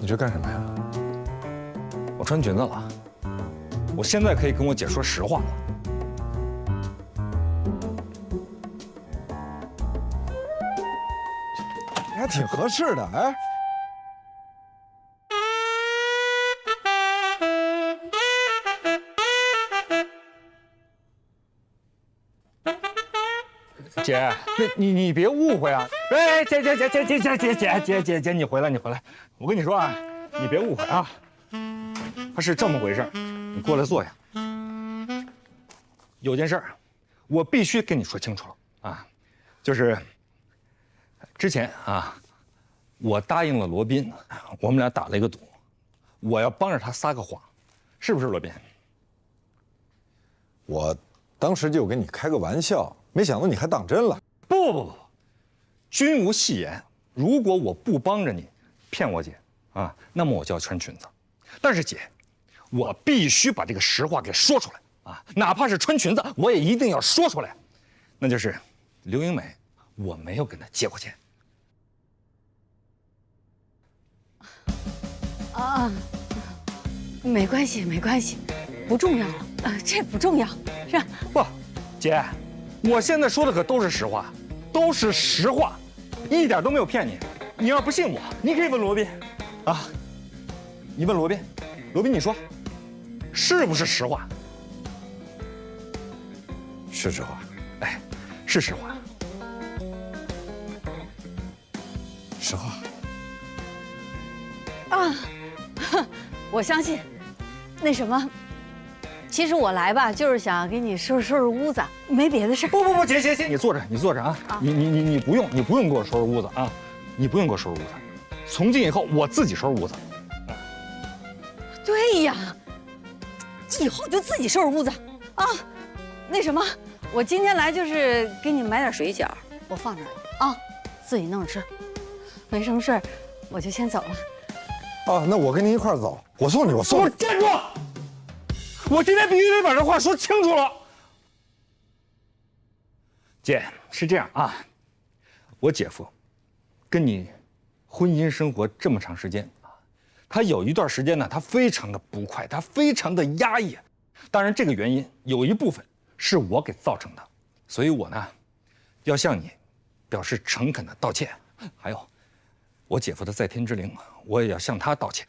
这干什么呀？我穿裙子了，我现在可以跟我姐说实话了。你还挺合适的，哎。姐，你别误会啊！哎，姐，你回来，我跟你说啊，你别误会啊，他是这么回事，你过来坐下。有件事儿，我必须跟你说清楚了啊，就是之前啊，我答应了罗宾，我们俩打了一个赌，我要帮着他撒个谎，是不是罗宾？我当时就跟你开个玩笑。没想到你还当真了！不，君无戏言。如果我不帮着你骗我姐啊，那么我就要穿裙子。但是姐，我必须把这个实话给说出来啊，哪怕是穿裙子，我也一定要说出来。那就是刘英美，我没有跟她借过钱。啊，没关系，不重要了这不重要，是吧？不，姐。我现在说的可都是实话，都是实话，一点都没有骗你。你要不信我，你可以问罗宾，啊，你问罗宾，罗宾你说，是不是实话？是实话。哎，是实话。实话。啊，我相信。那什么。其实我来吧，就是想给你收拾屋子，没别的事。不，姐，你坐着啊！你不用给我收拾屋子啊！你不用给我收拾屋子，从今以后我自己收拾屋子。对呀，以后就自己收拾屋子啊！那什么，我今天来就是给你买点水饺，我放这儿啊，自己弄着吃。没什么事儿，我就先走了。哦，那我跟您一块儿走，我送你。站住！我今天必须得把这话说清楚了。姐，是这样啊，我姐夫跟你婚姻生活这么长时间啊，他有一段时间呢，他非常的不快，他非常的压抑。当然，这个原因有一部分是我给造成的，所以我呢，要向你表示诚恳的道歉。还有，我姐夫的在天之灵，我也要向他道歉。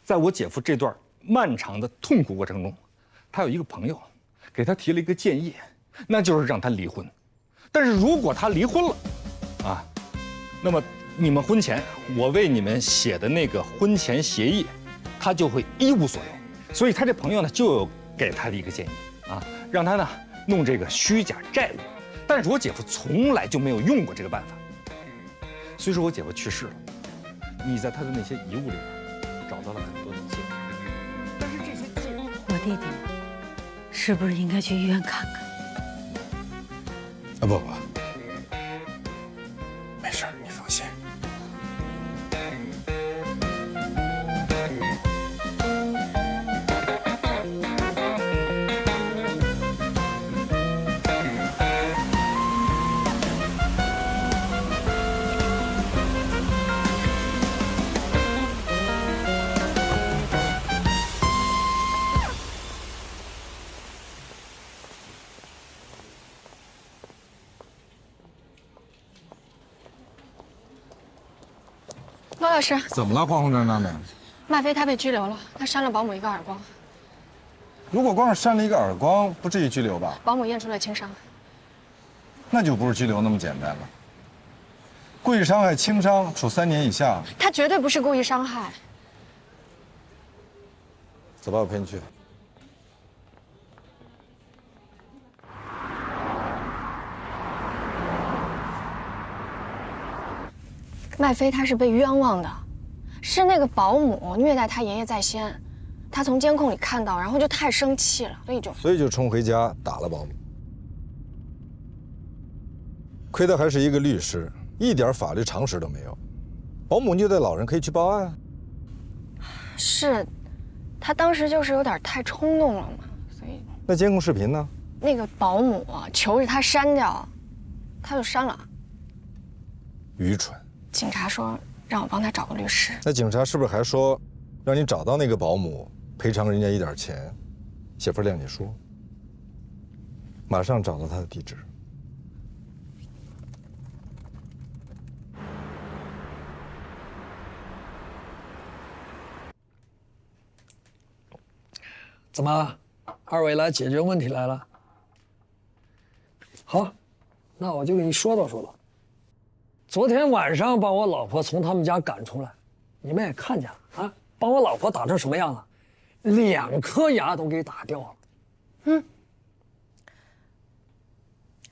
在我姐夫这段漫长的痛苦过程中，他有一个朋友给他提了一个建议，那就是让他离婚。但是如果他离婚了，啊，那么你们婚前我为你们写的那个婚前协议，他就会一无所有。所以他这朋友呢，就有给他的一个建议啊，让他呢弄这个虚假债务。但是我姐夫从来就没有用过这个办法。虽说我姐夫去世了，你在他的那些遗物里边找到了很多的记录。我弟弟是不是应该去医院看看？啊不，没事儿，你放心。罗老师，怎么了，慌慌张张的？麦飞他被拘留了，他扇了保姆一个耳光。如果光是扇了一个耳光，不至于拘留吧？保姆验出了轻伤。那就不是拘留那么简单了。故意伤害轻伤，处3年以下。他绝对不是故意伤害。走吧，我陪你去。麦飞他是被冤枉的，是那个保姆虐待他爷爷在先，他从监控里看到，然后就太生气了，所以就冲回家打了保姆。亏他还是一个律师，一点法律常识都没有。保姆虐待老人可以去报案啊。是，他当时就是有点太冲动了嘛，所以。那监控视频呢？那个保姆求着他删掉，他就删了。愚蠢。警察说让我帮他找个律师。那警察是不是还说，让你找到那个保姆，赔偿人家一点钱，写份谅解书？马上找到他的地址。怎么，二位来解决问题来了？好，那我就给你说道说道。昨天晚上把我老婆从他们家赶出来，你们也看见了啊，把我老婆打成什么样子，2颗牙都给打掉了。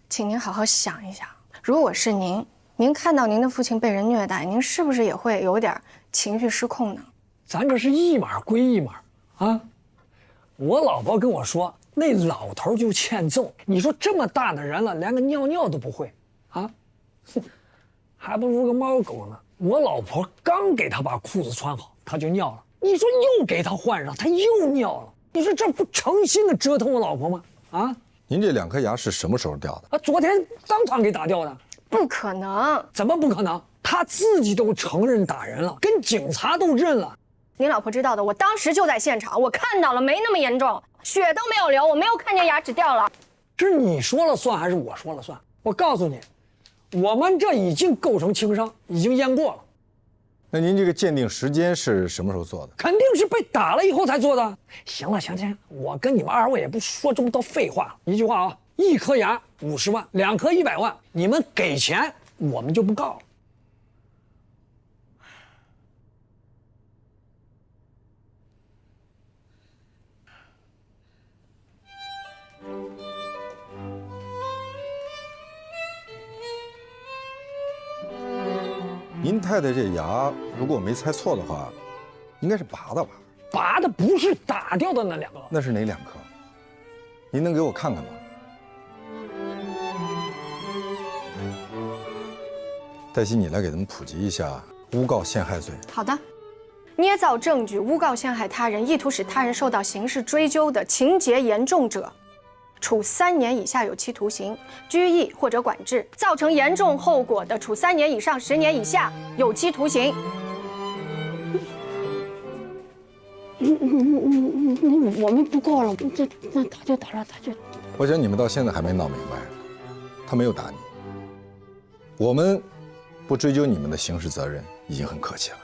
请您好好想一想，如果是您，您看到您的父亲被人虐待，您是不是也会有点情绪失控呢？咱这是一码归一码啊。我老婆跟我说，那老头就欠揍。你说这么大的人了，连个尿尿都不会，啊，还不如个猫狗呢。我老婆刚给他把裤子穿好，他就尿了。你说又给他换上，他又尿了。你说这不诚心的折腾我老婆吗？啊？您这2颗牙是什么时候掉的？啊，昨天当场给打掉的。不可能！怎么不可能？他自己都承认打人了，跟警察都认了。您老婆知道的，我当时就在现场，我看到了，没那么严重，血都没有流，我没有看见牙齿掉了。是你说了算还是我说了算？我告诉你，我们这已经构成轻伤，已经验过了。那您这个鉴定时间是什么时候做的？肯定是被打了以后才做的。行了，行，我跟你们2位也不说这么多废话了。一句话啊，1颗牙50万，2颗100万，你们给钱，我们就不告了。您太太这牙，如果我没猜错的话，应该是拔的吧？拔的不是打掉的那2个。那是哪2颗？您能给我看看吗？黛西，你来给他们普及一下诬告陷害罪。好的，捏造证据诬告陷害他人，意图使他人受到刑事追究的情节严重者，处3年以下有期徒刑、拘役或者管制；造成严重后果的，处3年以上10年以下有期徒刑。我们不告了，那打就打了，他就。我想你们到现在还没闹明白，他没有打你，我们不追究你们的刑事责任已经很客气了。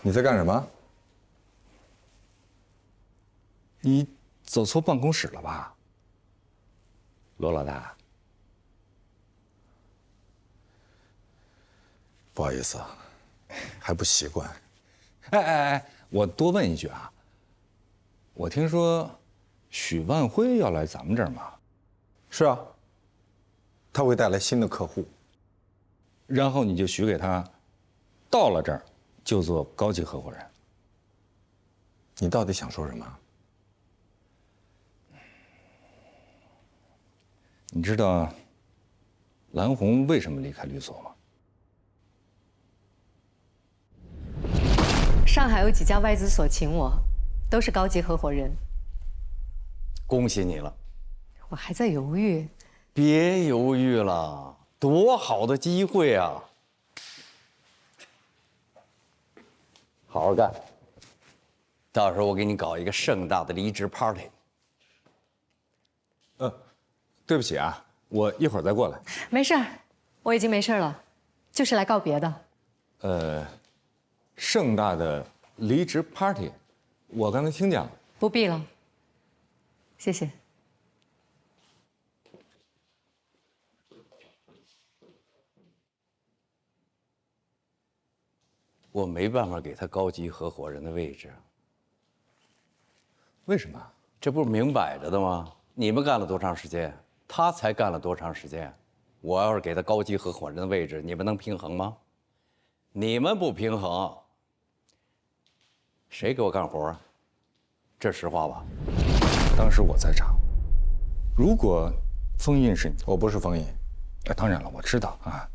你在干什么？你走错办公室了吧，罗老大？不好意思啊，还不习惯。哎，我多问一句啊，我听说许万辉要来咱们这儿嘛？是啊，他会带来新的客户，然后你就许给他，到了这儿就做高级合伙人。你到底想说什么？你知道蓝红为什么离开律所吗？上海有几家外资所请我，都是高级合伙人。恭喜你了，我还在犹豫。别犹豫了，多好的机会啊！好好干，到时候我给你搞一个盛大的离职 party。对不起啊，我一会儿再过来。没事儿，我已经没事了，就是来告别的。盛大的离职 party， 我刚才听见了。不必了，谢谢。我没办法给他高级合伙人的位置，为什么？这不是明摆着的吗？你们干了多长时间，他才干了多长时间？我要是给他高级合伙人的位置，你们能平衡吗？你们不平衡，谁给我干活啊？这实话吧？当时我在场，如果封印是你，我不是封印。当然了，我知道啊，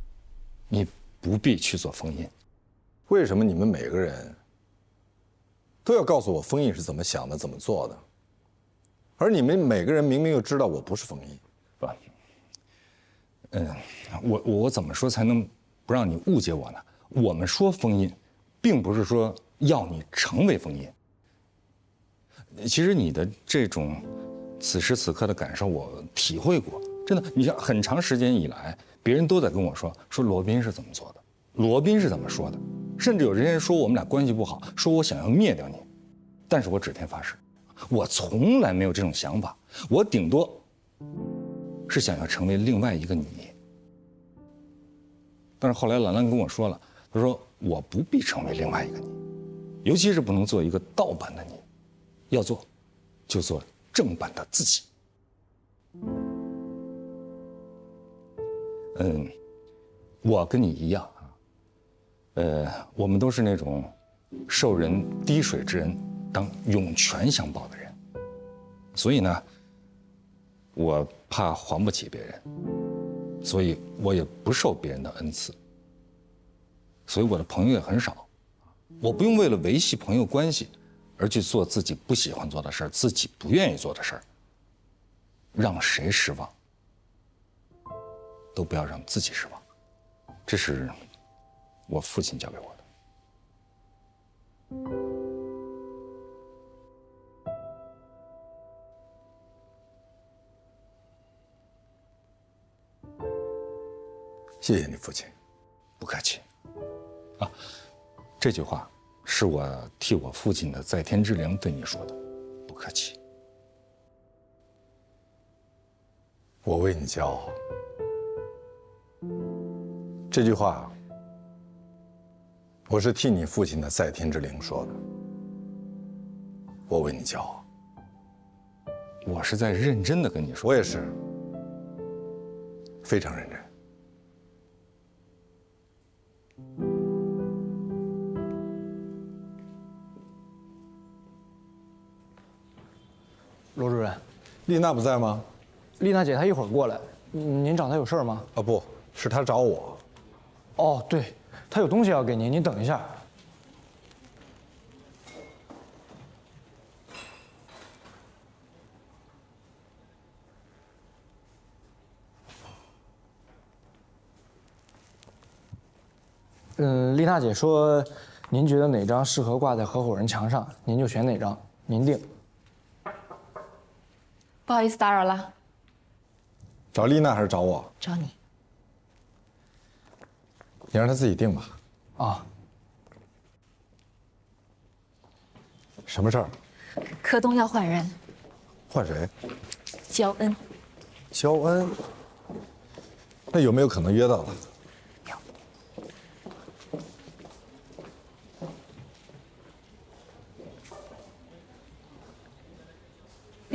你不必去做封印。为什么你们每个人都要告诉我封印是怎么想的、怎么做的？而你们每个人明明又知道我不是封印。不，我怎么说才能不让你误解我呢？我们说封印，并不是说要你成为封印。其实你的这种此时此刻的感受，我体会过。真的，你像很长时间以来，别人都在跟我说罗宾是怎么做的，罗宾是怎么说的，甚至有人说我们俩关系不好，说我想要灭掉你。但是我指天发誓，我从来没有这种想法，我顶多是想要成为另外一个你。但是后来兰兰跟我说了，她说我不必成为另外一个你，尤其是不能做一个盗版的你，要做就做正版的自己。我跟你一样啊，我们都是那种受人滴水之恩当涌泉相报的人，所以呢，我怕还不起别人，所以我也不受别人的恩赐，所以我的朋友也很少。我不用为了维系朋友关系而去做自己不喜欢做的事儿，自己不愿意做的事儿，让谁失望，都不要让自己失望。这是我父亲教给我的。谢谢你父亲。不客气。啊，这句话是我替我父亲的在天之灵对你说的，不客气。我为你骄傲。这句话，我是替你父亲的在天之灵说的。我为你骄傲。我是在认真的跟你说。我也是，非常认真。罗主任，丽娜不在吗？丽娜姐她一会儿过来，您找她有事吗？啊，不是她找我。哦，对，她有东西要给您，您等一下。丽娜姐说，您觉得哪张适合挂在合伙人墙上，您就选哪张，您定。不好意思打扰了，找丽娜还是找我？找你。你让她自己定吧。啊，什么事儿？柯东要换人，换谁？焦恩。肖恩。那有没有可能约到他？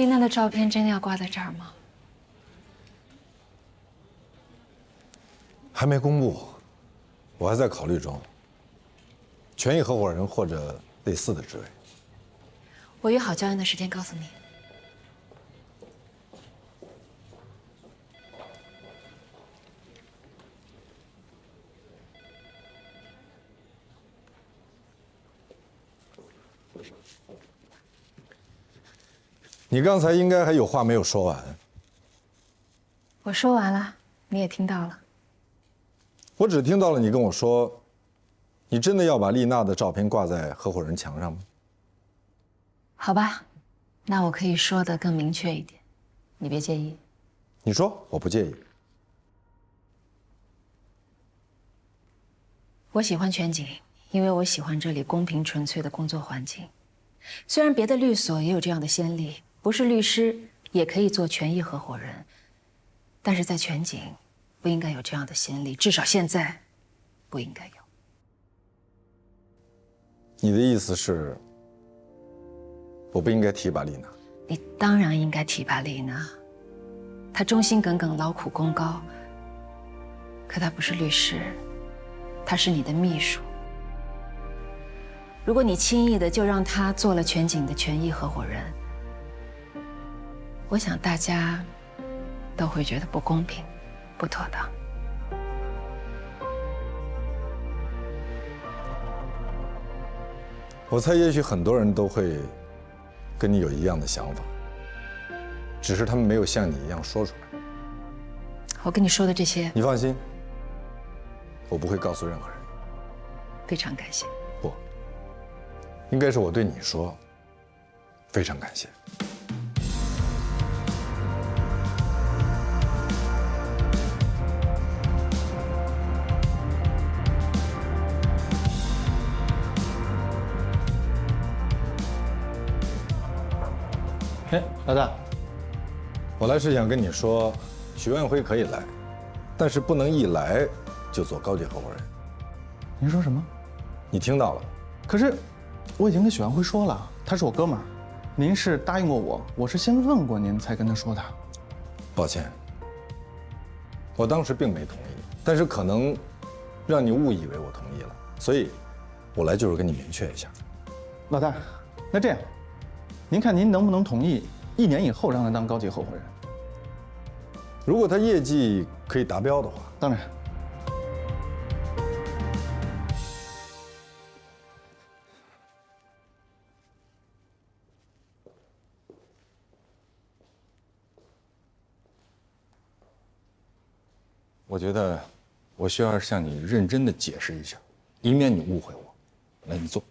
丽娜的照片真的要挂在这儿吗？还没公布，我还在考虑中。权益合伙人或者类似的职位。我约好交案的时间告诉你。你刚才应该还有话没有说完。我说完了，你也听到了。我只听到了你跟我说，你真的要把丽娜的照片挂在合伙人墙上吗？好吧，那我可以说的更明确一点，你别介意。你说，我不介意。我喜欢全景，因为我喜欢这里公平纯粹的工作环境。虽然别的律所也有这样的先例，不是律师也可以做权益合伙人，但是在全景不应该有这样的先例，至少现在不应该有。你的意思是，我不应该提拔丽娜？你当然应该提拔丽娜，她忠心耿耿、劳苦功高。可她不是律师，她是你的秘书。如果你轻易的就让她做了全景的权益合伙人，我想大家都会觉得不公平、不妥当。我猜，也许很多人都会跟你有一样的想法，只是他们没有像你一样说出来。我跟你说的这些，你放心，我不会告诉任何人。非常感谢。不，应该是我对你说，非常感谢。哎，老大，我来是想跟你说，许万辉可以来，但是不能一来就做高级合伙人。您说什么？你听到了？可是我已经跟许万辉说了，他是我哥们儿。您是答应过我，我是先问过您才跟他说的。抱歉，我当时并没同意，但是可能让你误以为我同意了，所以我来就是跟你明确一下。老大，那这样，您看您能不能同意1年以后让他当高级合伙人？如果他业绩可以达标的话，当然。我觉得我需要向你认真的解释一下，以免你误会我。来，你坐。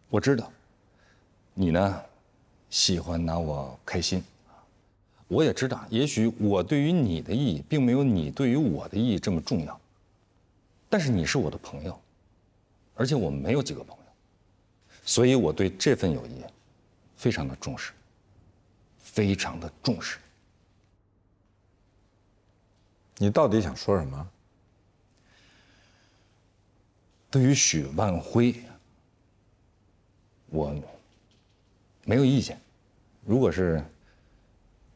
我知道，你呢，喜欢拿我开心。我也知道，也许我对于你的意义，并没有你对于我的意义这么重要。但是你是我的朋友，而且我们没有几个朋友，所以我对这份友谊非常的重视，非常的重视。你到底想说什么？对于许万辉，我没有意见。如果是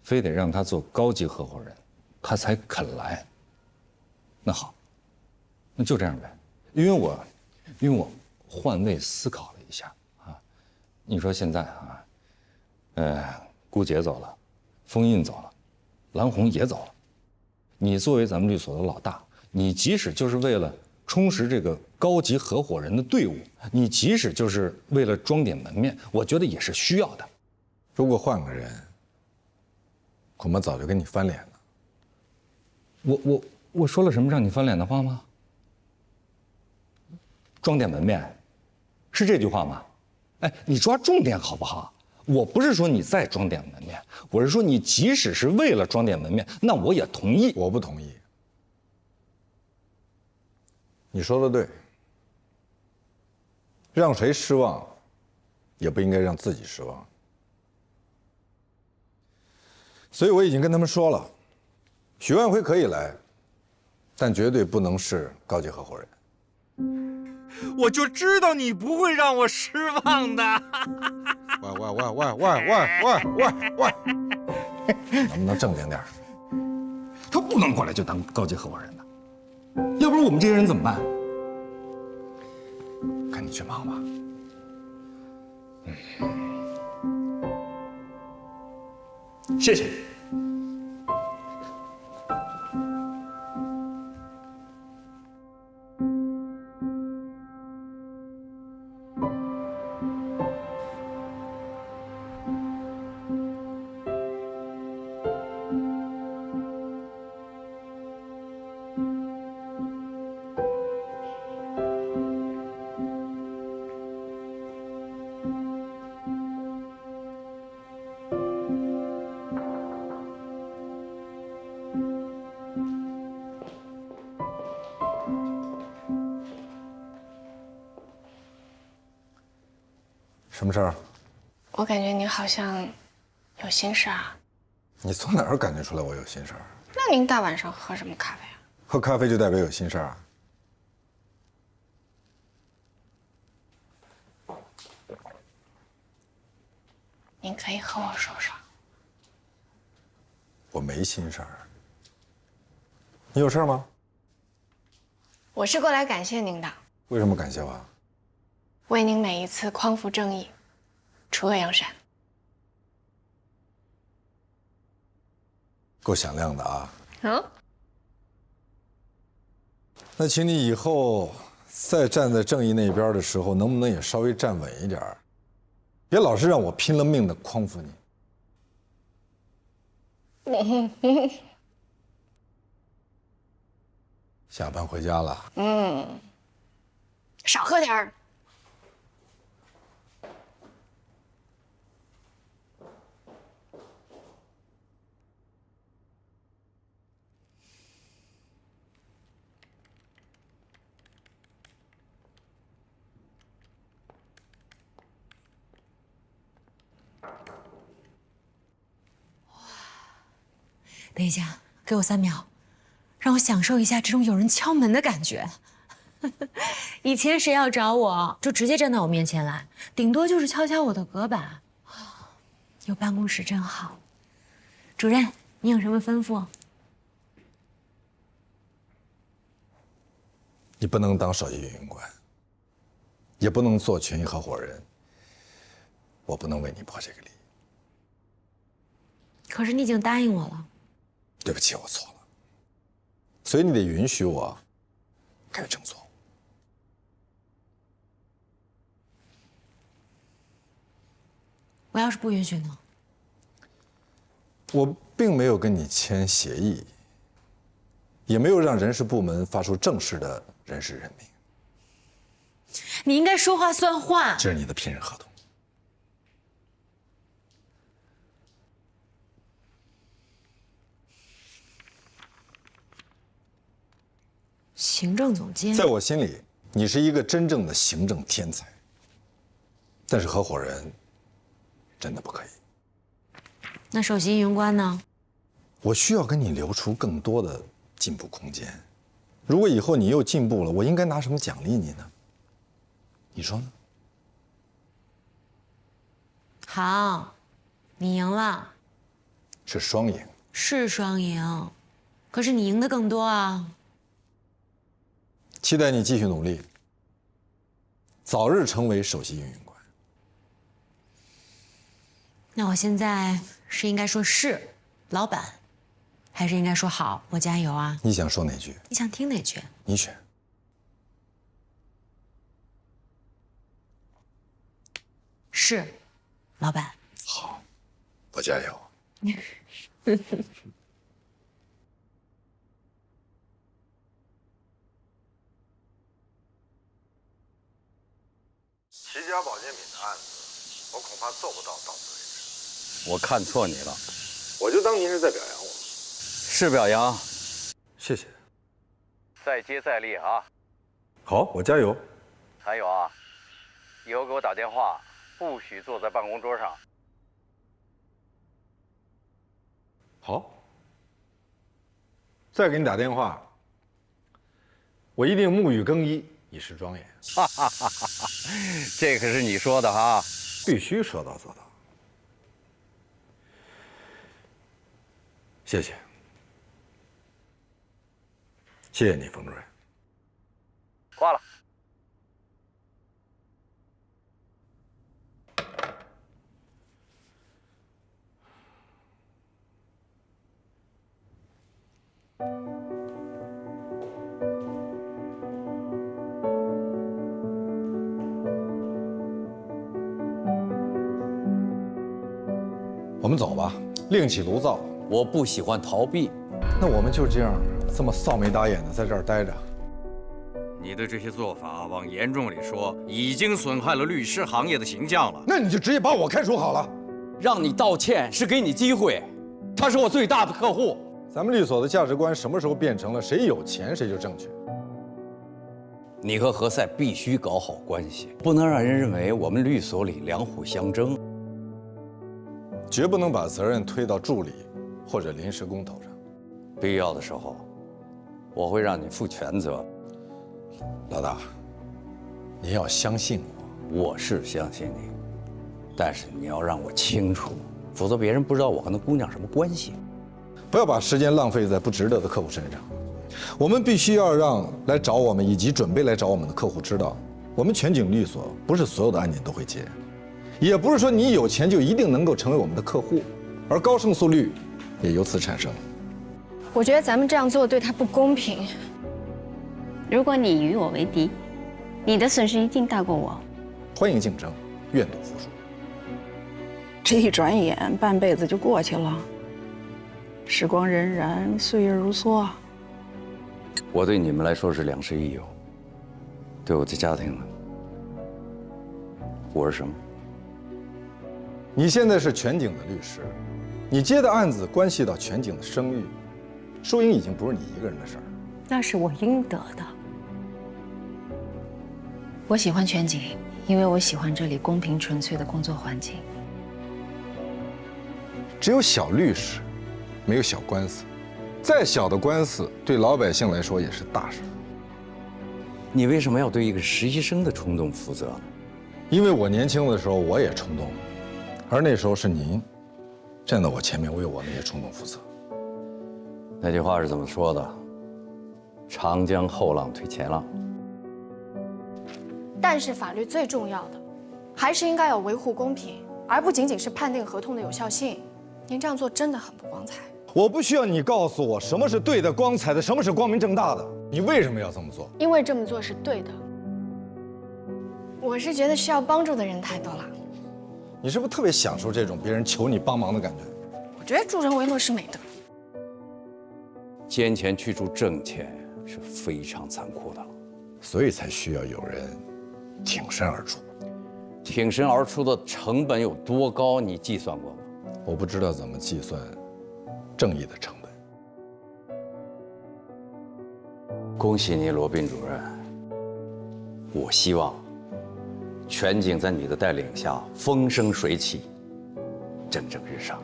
非得让他做高级合伙人，他才肯来，那好，那就这样呗。因为我换位思考了一下啊，你说现在啊，顾姐走了，封印走了，蓝红也走了，你作为咱们律所的老大，你即使就是为了充实这个高级合伙人的队伍，你即使就是为了装点门面，我觉得也是需要的。如果换个人，恐怕早就跟你翻脸了。我说了什么让你翻脸的话吗？装点门面，是这句话吗？哎，你抓重点好不好？我不是说你再装点门面，我是说你即使是为了装点门面，那我也同意。我不同意。你说的对，让谁失望，也不应该让自己失望。所以我已经跟他们说了，许万辉可以来，但绝对不能是高级合伙人。我就知道你不会让我失望的。喂，能不能正经点？他不能过来就当高级合伙人的，要不然我们这些人怎么办？赶紧去忙吧。谢谢。什么事儿？我感觉您好像有心事啊。你从哪儿感觉出来我有心事儿？那您大晚上喝什么咖啡啊？喝咖啡就代表有心事儿啊？您可以和我说说。我没心事儿。你有事儿吗？我是过来感谢您的，为什么感谢我？为您每一次匡扶正义，除恶扬善。够响亮的啊！嗯。那请你以后再站在正义那边的时候，能不能也稍微站稳一点儿？别老是让我拼了命的匡扶你。下班回家了。少喝点儿。等一下，给我3秒，让我享受一下这种有人敲门的感觉。以前谁要找我，就直接站到我面前来，顶多就是敲敲我的隔板。有办公室真好。主任，你有什么吩咐？你不能当首席运营官，也不能做权益合伙人。我不能为你破这个例。可是你已经答应我了。对不起，我错了。所以你得允许我改正错误。我要是不允许呢？我并没有跟你签协议，也没有让人事部门发出正式的人事任命。你应该说话算话。这是你的聘任合同。行政总监，在我心里，你是一个真正的行政天才。但是合伙人真的不可以。那首席运营官呢？我需要跟你留出更多的进步空间。如果以后你又进步了，我应该拿什么奖励你呢？你说呢？好，你赢了。是双赢。是双赢，可是你赢的更多啊。期待你继续努力，早日成为首席运营官。那我现在是应该说是老板，还是应该说好我加油啊？你想说哪句？你想听哪句？你选。是，老板。好，我加油。齐家保健品的案子，我恐怕做不到此为止。我看错你了，我就当您是在表扬我。是表扬。谢谢。再接再厉啊！好，我加油。还有啊，以后给我打电话，不许坐在办公桌上。好。再给你打电话，我一定沐浴更衣，以示庄严。哈哈哈！这可是你说的哈，必须说到做到。谢谢，谢谢你，冯主任。挂了。我们走吧，另起炉灶。我不喜欢逃避。那我们就这样这么臊眉打眼的在这儿待着。你的这些做法，往严重里说，已经损害了律师行业的形象了。那你就直接把我开除好了。让你道歉是给你机会，他是我最大的客户。咱们律所的价值观什么时候变成了谁有钱谁就正确？你和何塞必须搞好关系，不能让人认为我们律所里两虎相争。绝不能把责任推到助理或者临时工头上。必要的时候，我会让你负全责。老大，你要相信我。我是相信你，但是你要让我清楚，否则别人不知道我和那姑娘什么关系。不要把时间浪费在不值得的客户身上。我们必须要让来找我们以及准备来找我们的客户知道，我们全景律所不是所有的案件都会接，也不是说你有钱就一定能够成为我们的客户，而高胜诉率也由此产生。我觉得咱们这样做对他不公平。如果你与我为敌，你的损失一定大过我。欢迎竞争，愿赌服输。这一转眼，半辈子就过去了，时光荏苒，岁月如梭。我对你们来说是良师益友，对我的家庭呢，我是什么？你现在是全景的律师，你接的案子关系到全景的声誉，输赢已经不是你一个人的事儿。那是我应得的。我喜欢全景，因为我喜欢这里公平纯粹的工作环境。只有小律师，没有小官司。再小的官司，对老百姓来说也是大事。你为什么要对一个实习生的冲动负责呢？因为我年轻的时候我也冲动，而那时候是您站在我前面为我那些冲动负责。那句话是怎么说的？长江后浪推前浪。但是法律最重要的，还是应该要维护公平，而不仅仅是判定合同的有效性。您这样做真的很不光彩。我不需要你告诉我什么是对的、光彩的，什么是光明正大的。你为什么要这么做？因为这么做是对的。我是觉得需要帮助的人太多了。你是不是特别享受这种别人求你帮忙的感觉？我觉得助人为乐是美德。奸钱驱逐正钱是非常残酷的，所以才需要有人挺身而出。挺身而出的成本有多高？你计算过吗？我不知道怎么计算正义的成本。恭喜你，罗宾主任。我希望全景在你的带领下风生水起，蒸蒸日上。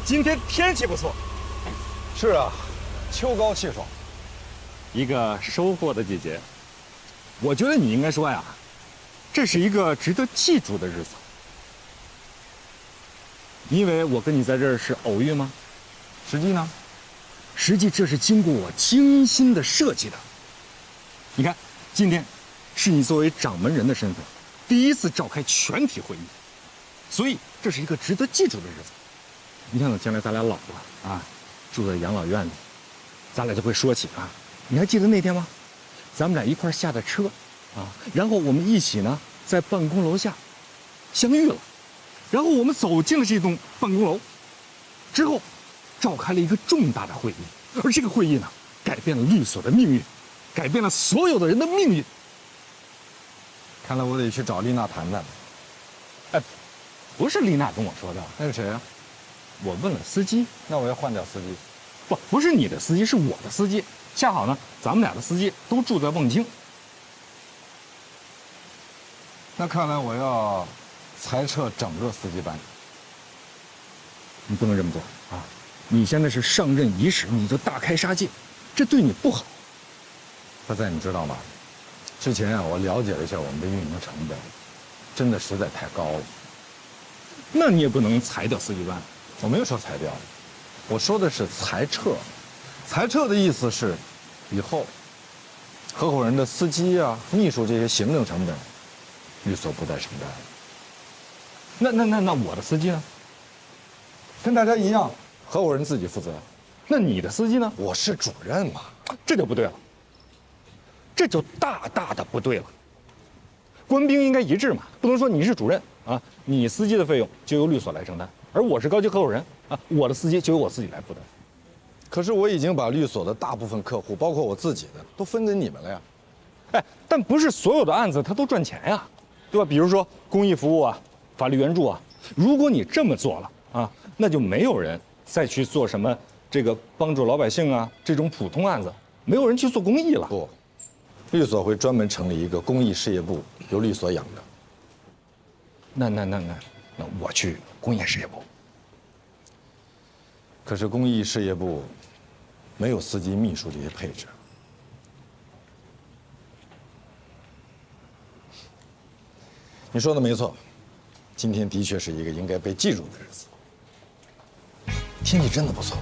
今天天气不错。是啊，秋高气爽，一个收获的季节。我觉得你应该说呀，这是一个值得记住的日子。因为我跟你在这儿是偶遇吗？实际呢？实际这是经过我精心的设计的。你看，今天是你作为掌门人的身份，第一次召开全体会议，所以这是一个值得记住的日子。你看，等将来咱俩老了啊，住在养老院里，咱俩就会说起啊，你还记得那天吗？咱们俩一块下的车，啊，然后我们一起呢在办公楼下相遇了，然后我们走进了这栋办公楼，之后召开了一个重大的会议，而这个会议呢，改变了律所的命运，改变了所有的人的命运。看来我得去找丽娜谈谈。哎，不是丽娜跟我说的，那是谁啊？我问了司机，那我要换掉司机。不是你的司机，是我的司机。恰好呢，咱们俩的司机都住在望京。那看来我要裁撤整个司机班。你不能这么做啊！你现在是上任伊始，你就大开杀戒，这对你不好。大在，你知道吗？之前啊，我了解了一下我们的运营成本，真的实在太高了。那你也不能裁掉司机班。我没有说裁掉，我说的是裁撤。裁撤的意思是，以后合伙人的司机啊、秘书这些行政成本，律所不再承担。那我的司机呢？跟大家一样，合伙人自己负责。那你的司机呢？我是主任嘛，这就不对了。这就大大的不对了。官兵应该一致嘛，不能说你是主任啊，你司机的费用就由律所来承担，而我是高级合伙人啊，我的司机就由我自己来负担。可是我已经把律所的大部分客户，包括我自己的，都分给你们了呀。哎，但不是所有的案子它都赚钱呀，对吧？比如说公益服务啊、法律援助啊，如果你这么做了啊，那就没有人再去做什么这个帮助老百姓啊这种普通案子，没有人去做公益了。不，律所会专门成立一个公益事业部，由律所养着。那我去公益事业部。可是公益事业部没有司机、秘书这些配置。你说的没错，今天的确是一个应该被记住的日子。天气真的不错，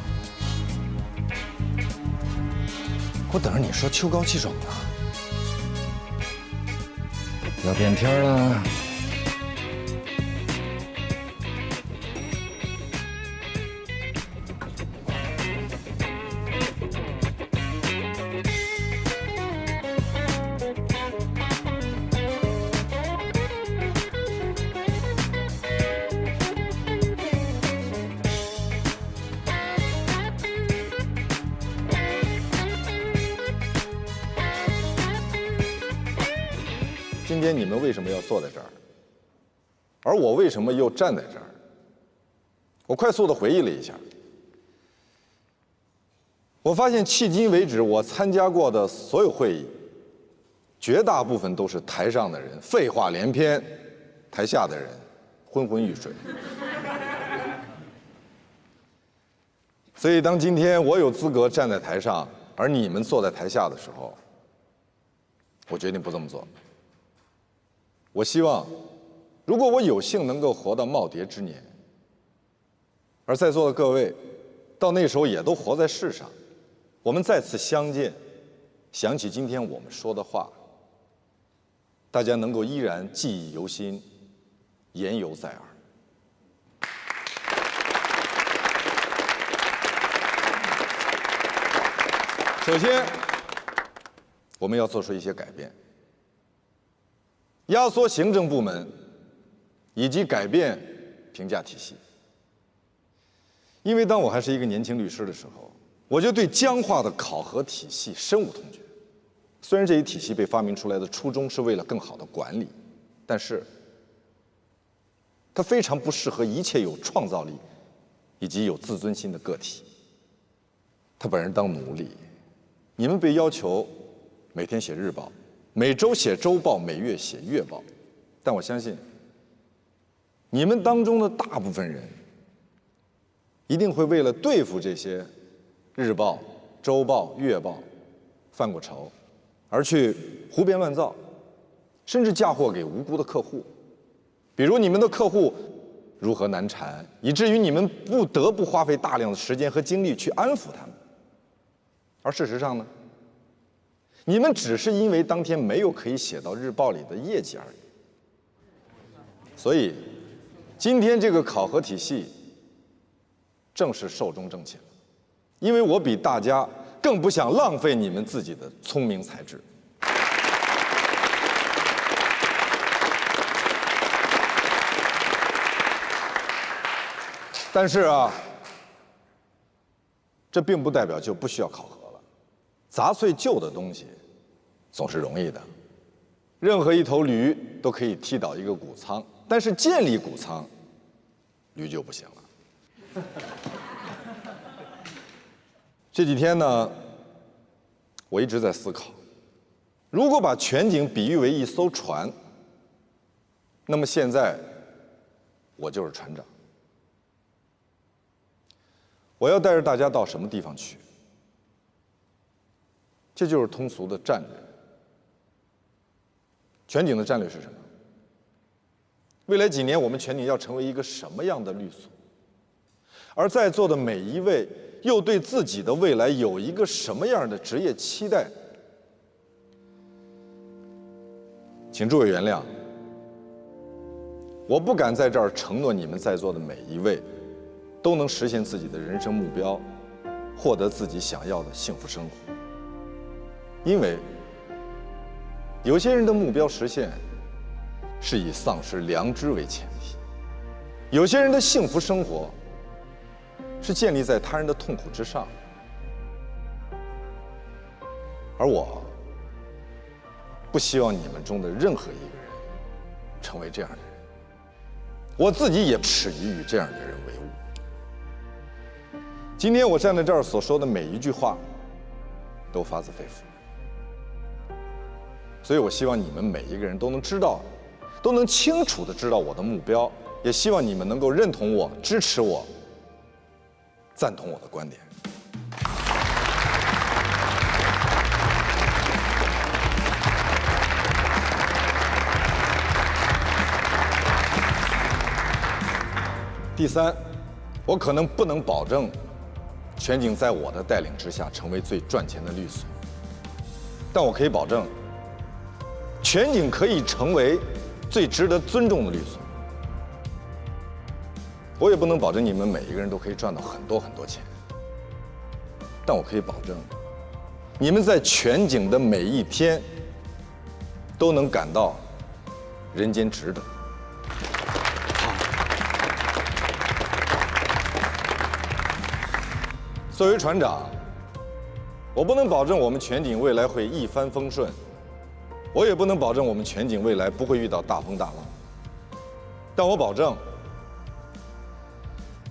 我等着你说秋高气爽呢。要变天了。今天你们为什么要坐在这儿？而我为什么又站在这儿？我快速地回忆了一下，我发现迄今为止我参加过的所有会议，绝大部分都是台上的人废话连篇，台下的人昏昏欲睡。所以当今天我有资格站在台上，而你们坐在台下的时候，我决定不这么做。我希望，如果我有幸能够活到耄耋之年，而在座的各位，到那时候也都活在世上，我们再次相见，想起今天我们说的话，大家能够依然记忆犹新，言犹在耳。首先，我们要做出一些改变。压缩行政部门，以及改变评价体系。因为当我还是一个年轻律师的时候，我就对僵化的考核体系深恶痛绝。虽然这一体系被发明出来的初衷是为了更好的管理，但是它非常不适合一切有创造力以及有自尊心的个体。他把人当奴隶。你们被要求每天写日报，每周写周报，每月写月报，但我相信，你们当中的大部分人一定会为了对付这些日报、周报、月报犯过愁，而去胡编乱造，甚至嫁祸给无辜的客户。比如你们的客户如何难缠，以至于你们不得不花费大量的时间和精力去安抚他们。而事实上呢，你们只是因为当天没有可以写到日报里的业绩而已。所以，今天这个考核体系正是寿终正寝了，因为我比大家更不想浪费你们自己的聪明才智。但是啊，这并不代表就不需要考核了。砸碎旧的东西总是容易的，任何一头驴都可以踢倒一个谷仓，但是建立谷仓，驴就不行了。这几天呢，我一直在思考，如果把全景比喻为一艘船，那么现在我就是船长。我要带着大家到什么地方去？这就是通俗的战略。全景的战略是什么？未来几年我们全景要成为一个什么样的律所？而在座的每一位又对自己的未来有一个什么样的职业期待？请诸位原谅，我不敢在这儿承诺你们在座的每一位都能实现自己的人生目标，获得自己想要的幸福生活。因为有些人的目标实现是以丧失良知为前提，有些人的幸福生活是建立在他人的痛苦之上。而我不希望你们中的任何一个人成为这样的人，我自己也耻于与这样的人为伍。今天我站在这儿所说的每一句话，都发自肺腑。所以我希望你们每一个人都能知道，都能清楚地知道我的目标，也希望你们能够认同我、支持我、赞同我的观点。第三，我可能不能保证全景在我的带领之下成为最赚钱的律所，但我可以保证，全景可以成为最值得尊重的律所。我也不能保证你们每一个人都可以赚到很多很多钱，但我可以保证，你们在全景的每一天都能感到人间值得。作为船长，我不能保证我们全景未来会一帆风顺，我也不能保证我们全景未来不会遇到大风大浪，但我保证，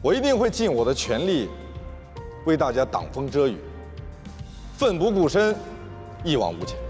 我一定会尽我的全力，为大家挡风遮雨，奋不顾身，一往无前。